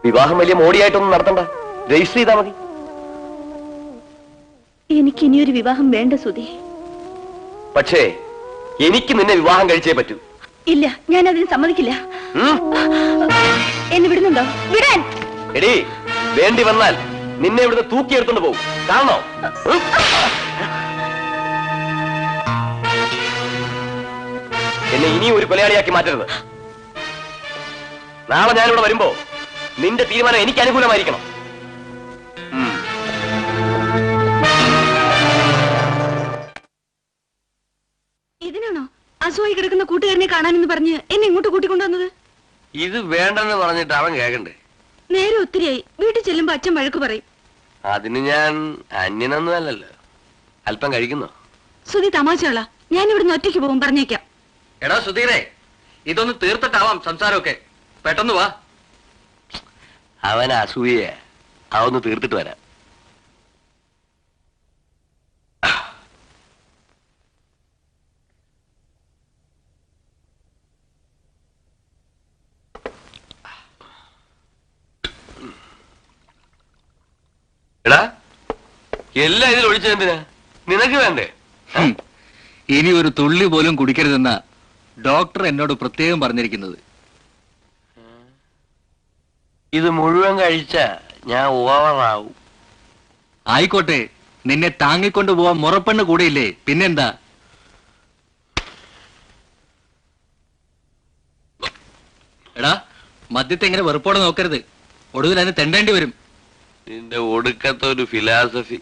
വിവാഹം വലിയ മോടിയായിട്ടൊന്നും നടത്തണ്ട, രജിസ്റ്റർ ചെയ്താൽ മതി. എനിക്ക് ഇനിയൊരു വിവാഹം വേണ്ട സുധി. പക്ഷേ എനിക്ക് നിന്നെ വിവാഹം കഴിച്ചേ പറ്റൂ. ഇല്ല, ഞാൻ അതിന് സമ്മതിക്കില്ല. എന്നെ വിടുന്നുണ്ടോ? വിടാൻ. എടീ, വേണ്ടി വന്നാൽ നിന്നെ ഇവിടുന്ന് തൂക്കിയെടുത്തോണ്ട് പോകും. കാണണോ? എന്നെ ഇനിയും ഒരു കൊലയാളിയാക്കി മാറ്റരുത്. നാളെ ഞാനിവിടെ വരുമ്പോ നിന്റെ തീരുമാനം എനിക്ക് അനുകൂലമായിരിക്കണം. ഇതിനാണോ അസുഖമായി കിടക്കുന്ന കൂട്ടുകാരനെ കാണാനെന്ന് പറഞ്ഞ് എന്നെ ഇങ്ങോട്ട് കൂട്ടിക്കൊണ്ടുവന്നത്? ഇത് വേണ്ടെന്ന് പറഞ്ഞിട്ട് അവൻ കേൾക്കണ്ടേ? നേരെ ഒത്തിരിയായി. വീട്ടിൽ ചെല്ലുമ്പോ അച്ഛൻ വഴക്ക് പറയും. അതിന് ഞാൻ അന്യനൊന്നും അല്ലല്ലോ. അല്പം കഴിക്കുന്നോ? സുധി തമാശകളാ. ഞാൻ ഇവിടുന്ന് ഒറ്റയ്ക്ക് പോകും, പറഞ്ഞേക്കാം. എടാ സുധീരെ, ഇതൊന്ന് തീർത്തിട്ടാവാം സംസാരമൊക്കെ. പെട്ടെന്ന് വാ. അവൻ അസൂയ. അതൊന്ന് തീർത്തിട്ട് വരാം. എടാ, എല്ലാം ഇതിൽ ഒഴിച്ചെന്തിനാ? നിനക്ക് വേണ്ടേ? ഇനി ഒരു തുള്ളി പോലും കുടിക്കരുതെന്ന ഡോക്ടർ എന്നോട് പ്രത്യേകം പറഞ്ഞിരിക്കുന്നത്. ഇത് മുഴുവൻ കഴിച്ച ഞാൻ ഓവറാവും. ആയിക്കോട്ടെ, നിന്നെ താങ്ങിക്കൊണ്ടു പോവാൻ മുറപ്പെണ്ണ് കൂടെയില്ലേ, പിന്നെന്താ? എടാ, മദ്യത്തെ ഇങ്ങനെ വെറുപ്പോടെ നോക്കരുത്. ഒടുവിൽ അതിന് തെണ്ടേണ്ടി വരും. നിന്റെ ഒടുക്കത്തെ ഒരു ഫിലോസഫി.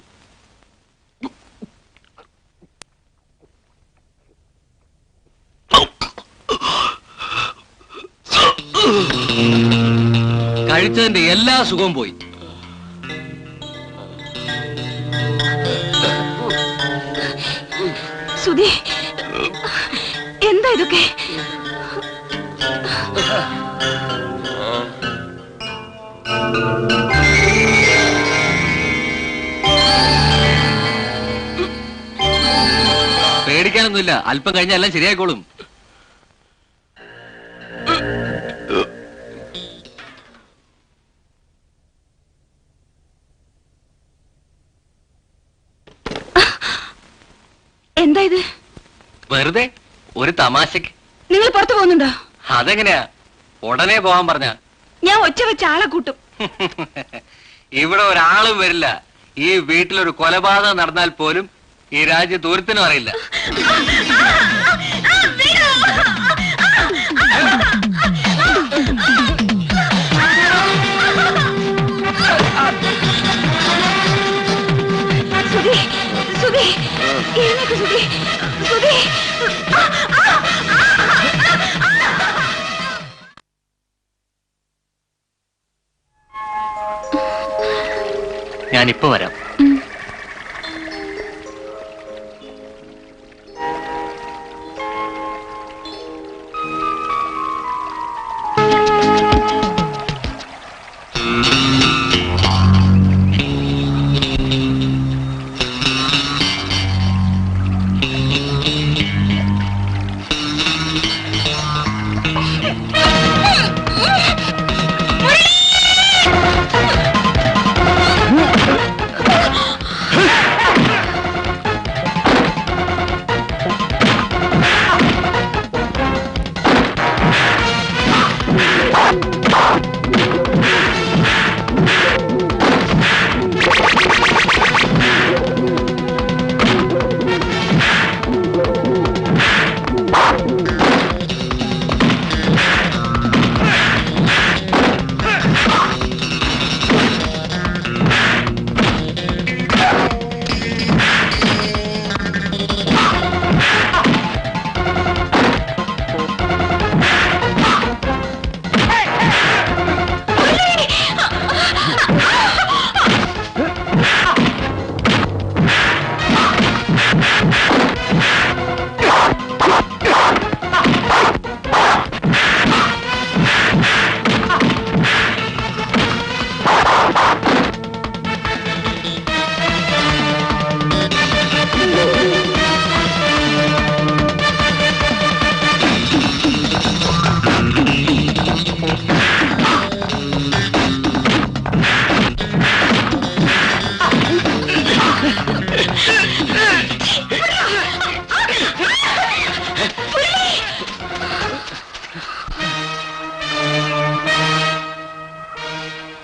കഴിച്ചതിന്റെ എല്ലാ സുഖവും പോയി. സുധി, എന്താ ഇതൊക്കെ? പേടിക്കാനൊന്നുമില്ല, അല്പം കഴിഞ്ഞാൽ എല്ലാം ശരിയായിക്കോളും. എന്താ ഇത്? വെറുതെ ഒരു തമാശക്ക്. നിങ്ങൾ പുറത്തു പോകുന്നുണ്ടോ? അതെങ്ങനെയാ? ഉടനെ പോവാൻ പറഞ്ഞ ഞാൻ ഒച്ച വെച്ച ആളെ കൂട്ടും. ഇവിടെ ഒരാളും വരില്ല. ഈ വീട്ടിലൊരു കൊലപാതകം നടന്നാൽ പോലും ഈ രാജ്യത്ത് ഒരുത്തിനും അറിയില്ല. സുധി, സുധി, എഴുന്നേക്ക് സുധി, സുധി. ഞാനിപ്പോ വരാം.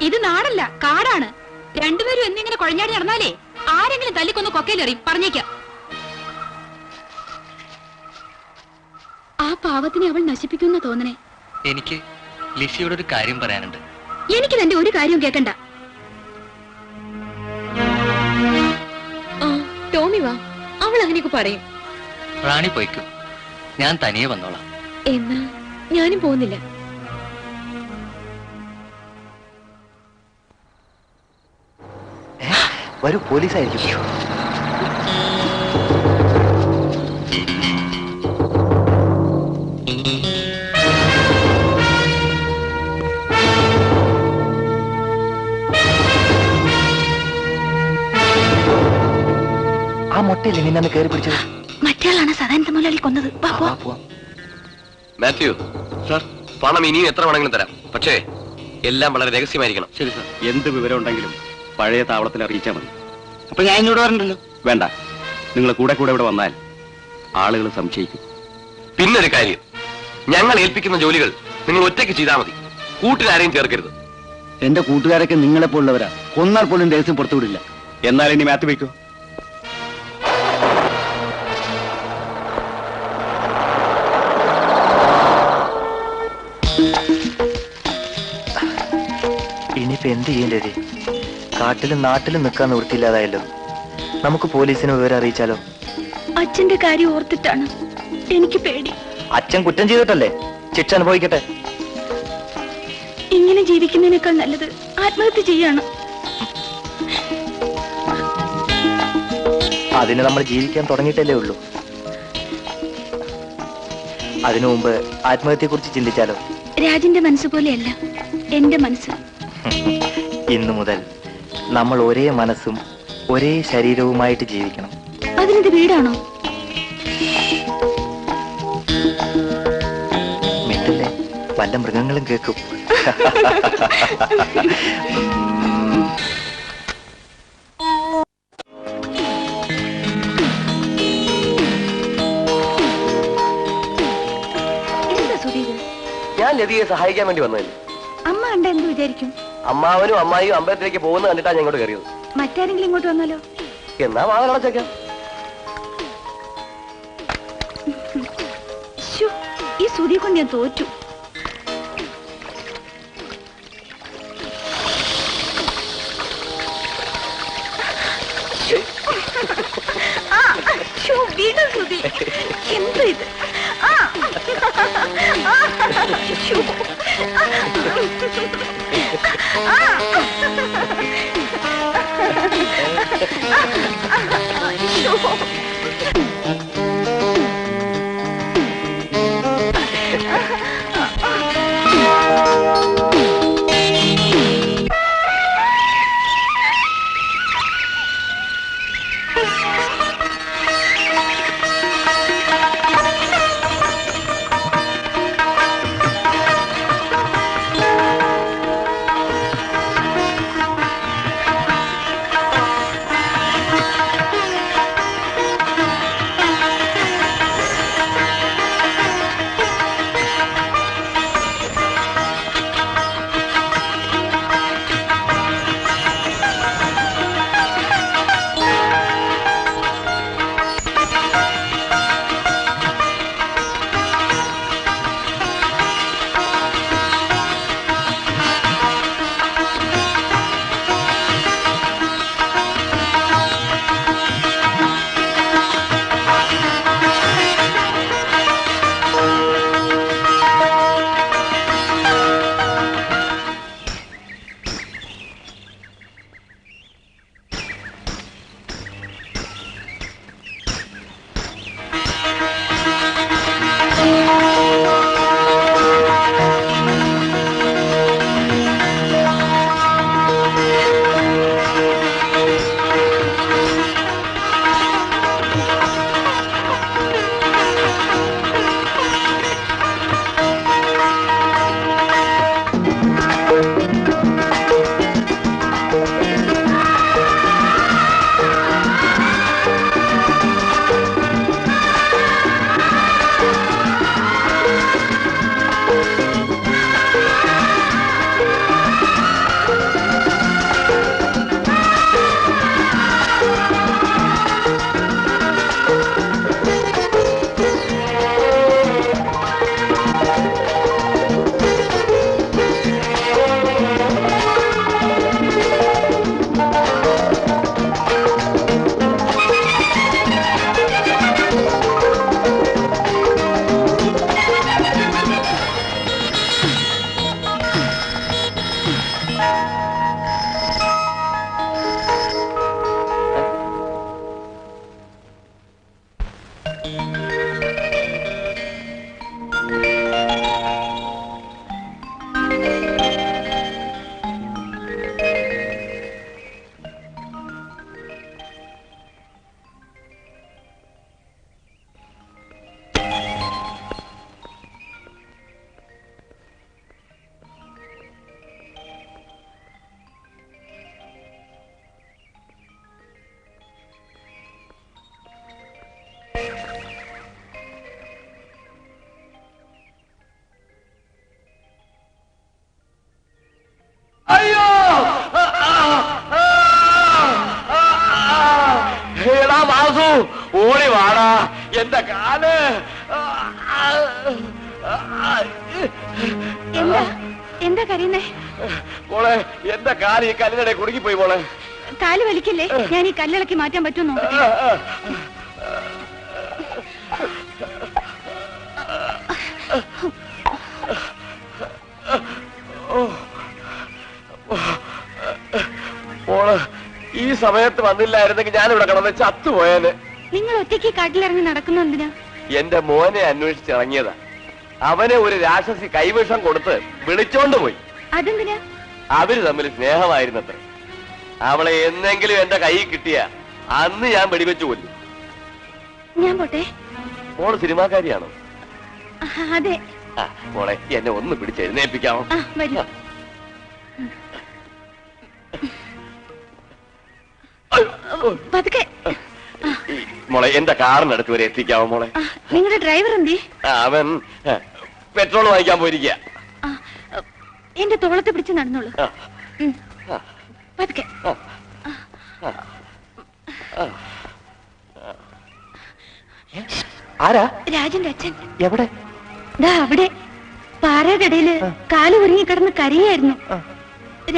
ഇത് നാടല്ല, കാടാണ്. രണ്ടുപേരും എന്നിങ്ങനെ കുഴഞ്ഞാടി നടന്നാലേ ആരെങ്കിലും തല്ലിക്കൊന്ന് കൊക്കയിലെറിയും, പറഞ്ഞേക്കാം. ആ പാവത്തിനെ അവൾ നശിപ്പിക്കുന്ന തോന്നണേ. എനിക്ക് ലിസിയോട് ഒരു കാര്യം പറയാനുണ്ട്. എനിക്ക് തന്റെ ഒരു കാര്യവും കേക്കണ്ട. ടോമി വാ, അവൾ അങ്ങനെയൊക്കെ പറയും. റാണി പോയിക്കും, ഞാൻ തനിയെ വന്നോളാം. എന്നാ ഞാനും പോകുന്നില്ല. വരൂ, പോലീസായിരിക്കും. ആ മൊട്ടയല്ലേ നിന്നെ കയറി പിടിച്ചത്? മറ്റയാളാണ് സദാനന്ദ മുതലാളി കൊന്നത്. മാത്യു സാർ, പണം ഇനിയും എത്ര വേണമെങ്കിലും തരാം, പക്ഷേ എല്ലാം വളരെ രഹസ്യമായിരിക്കണം. ശരി സാർ. എന്ത് വിവരം ഉണ്ടെങ്കിലും പഴയ താവളത്തിൽ അറിയിച്ചാൽ മതി. അപ്പൊ ഞാൻ ഇങ്ങോട്ട് വരണ്ടല്ലോ? വേണ്ട, നിങ്ങൾ കൂടെ കൂടെ ഇവിടെ വന്നാൽ ആളുകൾ സംശയിക്കും. പിന്നൊരു കാര്യം, ഞങ്ങൾ ഏൽപ്പിക്കുന്ന ജോലികൾ നിങ്ങൾ ഒറ്റയ്ക്ക് ചെയ്താൽ മതി, കൂട്ടിനാരെയും ചേർക്കരുത്. എന്റെ കൂട്ടുകാരൊക്കെ നിങ്ങളെപ്പോലുള്ളവരാ, കൊന്നാൽ പോലും രഹസ്യം പുറത്തുവിടില്ല. എന്നാൽ ഇനി മാറ്റി വയ്ക്കൂ. ഇനിയിപ്പോ എന്ത് ചെയ്യും രവി? കാട്ടിലും നാട്ടിലും നിൽക്കാൻ നിവൃത്തിയില്ലാതായല്ലോ. നമുക്ക് പോലീസിനെ വിവരം അറിയിച്ചാലോ? അച്ഛന്റെ കാര്യം ഓർത്തിട്ടാണ് എനിക്ക് പേടി. അച്ഛൻ കുറ്റം ചെയ്തിട്ടല്ലേ, ശിക്ഷ അനുഭവിക്കട്ടെ. ഇങ്ങനെ ജീവിക്കുന്നതിനേക്കാൾ നല്ലത് ആത്മഹത്യ ചെയ്യാണ്. അതിന് നമ്മൾ ജീവിക്കാൻ തുടങ്ങിയിട്ടല്ലേ ഉള്ളൂ. അതിനു മുമ്പ് ആത്മഹത്യയെ കുറിച്ച് ചിന്തിച്ചാലോ? രാജിന്റെ മനസ്സ് പോലെയല്ല എന്റെ മനസ്സ്. ഇന്നു മുതൽ നമ്മൾ ഒരേ മനസ്സും ഒരേ ശരീരവുമായിട്ട് ജീവിക്കണം. അതിനിത് വീടാണോ? മിണ്ടല്ലേ, വല്ല മൃഗങ്ങളും കേൾക്കും. എന്താ സുധീർ? ഞാൻ ലതിയെ സഹായിക്കാൻ വേണ്ടി വന്നതല്ലേ. അമ്മ കണ്ട എന്ത് വിചാരിക്കും? അമ്മാവനും അമ്മായിയും അമ്പലത്തിലേക്ക് പോകുന്ന കണ്ടിട്ടാണ് ഞാൻ ഇങ്ങോട്ട് കയറിയത്. മറ്റാരെങ്കിലും ഇങ്ങോട്ട് വന്നാലോ? എന്നാ വാതിലടച്ചേക്കാം. ശ്ശോ, ഈ സുധിയെ കൊണ്ട് ഞാൻ തോറ്റു. വീണ്ടും സുധി, എന്ത് ഇത്? ഓടി വാടാ എന്റെ കാല്. എന്താ എന്താ കരയുന്നേ? മോളെ എന്റെ കാല് ഈ കല്ലിനിടെ കുടുങ്ങിപ്പോയി മോളെ. കാല് വലിക്കല്ലേ, ഞാൻ ഈ കല്ലിളക്കി മാറ്റാൻ പറ്റുമോ നോക്കട്ടെ. മോള് ഈ സമയത്ത് വന്നില്ലായിരുന്നെങ്കിൽ ഞാനിവിടെ കിടന്ന് ചത്തുപോയേനെ. നിങ്ങൾ ഒറ്റയ്ക്ക് കാട്ടിലിറങ്ങി നടക്കുന്ന എന്തിനാ? എന്റെ മോനെ അന്വേഷിച്ചിറങ്ങിയതാ. അവനെ ഒരു രാക്ഷസി കൈവിഷം കൊടുത്ത് വിളിച്ചോണ്ട് പോയി. അതെന്തിനാ? അവര് തമ്മിൽ സ്നേഹമായിരുന്നത്രേ. അവളെ എന്നെങ്കിലും എന്റെ കൈ കിട്ടിയ അന്ന് ഞാൻ വെടിവെച്ചു കൊല്ലും. ഞാൻ പോട്ടെ. മോള് സിനിമാക്കാരിയാണോ? അതെ. മോളെ എന്നെ ഒന്ന് പിടിച്ച് എഴുന്നേൽപ്പിക്കാമോ? വരൂ. പതുക്കെ. മോളെ എന്റെ കാറിനടുത്ത് വരെ എത്തിക്കാമോ മോളെ? നിങ്ങളുടെ ഡ്രൈവർ എന്തി? അവൻ പെട്രോൾ വാങ്ങിക്കാൻ പോയിരിക്കുക. എന്റെ തോളത്തെ പിടിച്ച് നടന്നോളൂ. പതുക്കെ. ആരാ? രാജന്റെ അച്ഛൻ. എവിടെ? ദാ അവിടെ പാറയുടെ ഇടയില് കാല് ഒരുങ്ങിക്കിടന്ന് കരയായിരുന്നു.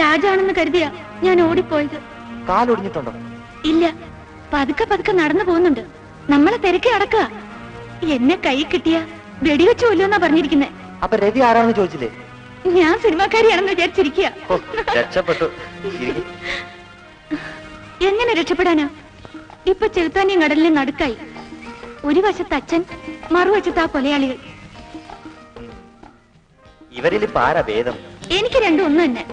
രാജാണെന്ന് കരുതിയാ ഞാൻ ഓടിപ്പോയത്. കാലൊടിഞ്ഞിട്ടുണ്ടോ? ഇല്ല, പതുക്കെ പതുക്കെ നടന്നു പോകുന്നുണ്ട്. നമ്മളെ തിരക്കി നടക്കുക. എന്നെ കൈ കിട്ടിയ വെടിവെച്ചു കൊല്ലുമെന്നാ പറഞ്ഞിരിക്കുന്നെ. അപ്പൊ രതി ആരാണെന്ന് ചോദിച്ചില്ലേ? ഞാൻ സിനിമാക്കാരിയാണെന്ന് വിചാരിച്ചിരിക്കുക. രക്ഷപ്പെട്ടു. എങ്ങനെ രക്ഷപ്പെടാനാ? ഇപ്പൊ ചെറുത്താനിയും കടലിലെ നടുക്കായി. ഒരു വശത്ത് അച്ഛൻ, മറുവശത്ത് ആ കൊലയാളികൾ. ഇവരിൽ ഇപ്പൊ ആരാ ഭേദം? എനിക്ക് രണ്ടും ഒന്ന് തന്നെ.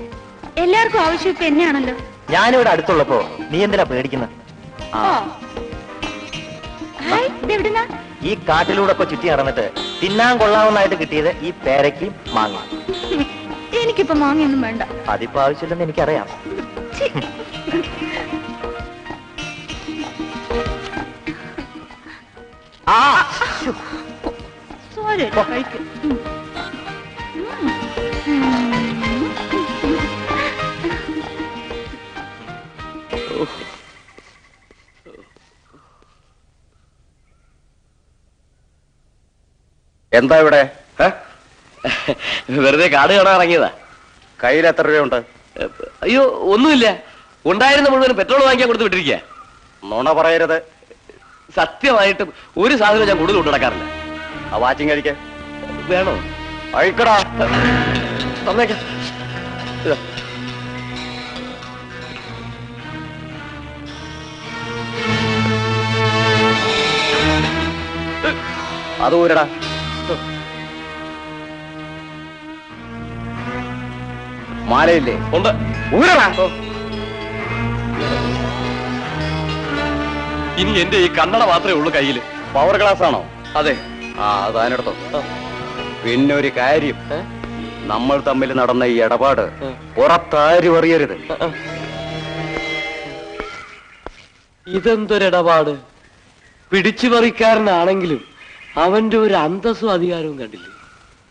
എല്ലാവർക്കും ആവശ്യം ഇപ്പൊ എന്നെയാണല്ലോ. ഞാനിവിടെ അടുത്തുള്ളപ്പോ നീ എന്തിനാ പേടിക്കുന്നത്? ഹായ്, ഇതെവിടുന്നാ? ഈ കാട്ടിലൂടെ ഒക്കെ ചുറ്റി നടന്നിട്ട് തിന്നാൻ കൊള്ളാവുന്നതായിട്ട് കിട്ടിയത് ഈ പേരയ്ക്കും മാങ്ങ. എനിക്കിപ്പോ മാങ്ങയൊന്നും വേണ്ട. അതിപ്പോ ആവശ്യമില്ലെന്ന് എനിക്കറിയാം. സോറി, കഴിക്കും. എന്താ ഇവിടെ? വെറുതെ കാട് കാണാൻ ഇറങ്ങിയതാ. കയ്യിൽ എത്ര രൂപയുണ്ട്? അയ്യോ ഒന്നുമില്ല. ഉണ്ടായിരുന്ന മുഴുവൻ പെട്രോൾ വാങ്ങിക്കാൻ കൊടുത്ത് വിട്ടിരിക്കുക. നുണ പറയരുത്. സത്യമായിട്ടും ഒരു സാധനം ഞാൻ കൂടുതൽ കൊണ്ടു നടക്കാറില്ല. ആ വാച്ചിങ് കഴിക്കാൻ വേണോ? അഴിക്കടാ. തന്നേക്കാം. ഇതാ. അത് ഊരടാ. മാലയില്ലേ? ഉണ്ട്. ഊരടാ. ഇനി എന്റെ ഈ കണ്ണട മാത്രമേ ഉള്ളൂ കയ്യില്. പവർ ഗ്ലാസ് ആണോ? അതെ. ആ അത് അതിനടുത്തോ. പിന്നെ ഒരു കാര്യം, നമ്മൾ തമ്മിൽ നടന്ന ഈ ഇടപാട് പുറത്താരും അറിയരുത്. ഇതെന്തൊരിടപാട്? പിടിച്ചുപറിക്കാരനാണെങ്കിലും അവന്റെ ഒരു അന്തസ്സും അധികാരവും കണ്ടില്ലേ?